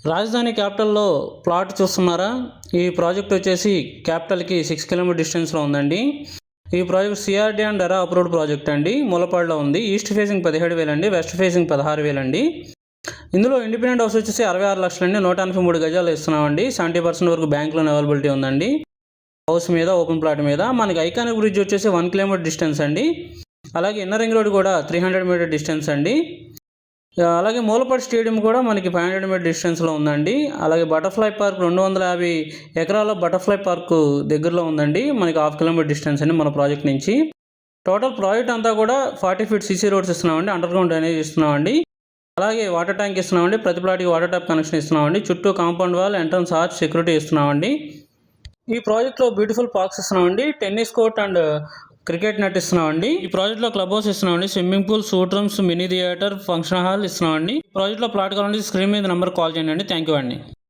రాజధాని క్యాపిటల్లో ప్లాట్ చూస్తున్నారా? ఈ ప్రాజెక్ట్ వచ్చేసి క్యాపిటల్కి 6 కిలోమీటర్ డిస్టెన్స్లో ఉందండి. ఈ ప్రాజెక్ట్ సిఆర్డీ అండ్ ఎరా అప్రూవ్డ్ ప్రాజెక్ట్ అండి. మూలపాడులో ఉంది. ఈస్ట్ ఫేసింగ్ 17,000 అండి, వెస్ట్ ఫేసింగ్ 16,000 అండి. ఇందులో ఇండిపెండెంట్ హౌస్ వచ్చేసి 66 లక్షలండి, 183 గజాలు ఇస్తున్నామండి. 70% వరకు బ్యాంక్ లోన్ అవైలబిలిటీ ఉందండి. హౌస్ మీద, ఓపెన్ ప్లాట్ మీద. మనకి ఐకానిక్ బ్రిడ్జ్ వచ్చేసి 1 కిలోమీటర్ డిస్టెన్స్ అండి. అలాగే ఇన్నర్ రింగ్ రోడ్ కూడా 300 మీటర్ డిస్టెన్స్ అండి. అలాగే మూలపాడు స్టేడియం కూడా మనకి 500 మీటర్ డిస్టెన్స్లో ఉందండి. అలాగే బటర్ఫ్లై పార్క్ 250 ఎకరాల బటర్ఫ్లై పార్క్ దగ్గరలో ఉందండి. మనకి 1/2 కిలోమీటర్ డిస్టెన్స్ అండి మన ప్రాజెక్ట్ నుంచి. టోటల్ ప్రాజెక్ట్ అంతా కూడా 40 ఫీట్ సీసీ రోడ్స్ ఇస్తున్నామండి, అండర్ గ్రౌండ్ డ్రైనేజ్ ఇస్తున్నామండి. అలాగే వాటర్ ట్యాంక్ ఇస్తున్నామండి, ప్రతి ప్లాట్కి వాటర్ ట్యాప్ కనెక్షన్ ఇస్తున్నామండి. చుట్టూ compound wall, entrance arch, security ఇస్తున్నామండి. ఈ ప్రాజెక్ట్లో బ్యూటిఫుల్ పార్క్స్ ఇస్తున్నామండి, tennis court and cricket net ఇస్తున్నామండి. ఈ ప్రాజెక్ట్లో క్లబ్ హౌస్ ఇస్తున్నామండి, swimming pool, suite rooms, mini theatre, function hall ఇస్తున్నామండి. ఈ ప్రాజెక్ట్లో ప్లాట్ కావాలంటే స్క్రీన్ మీద నెంబర్ కాల్ చేయండి. థ్యాంక్ యూ అండి.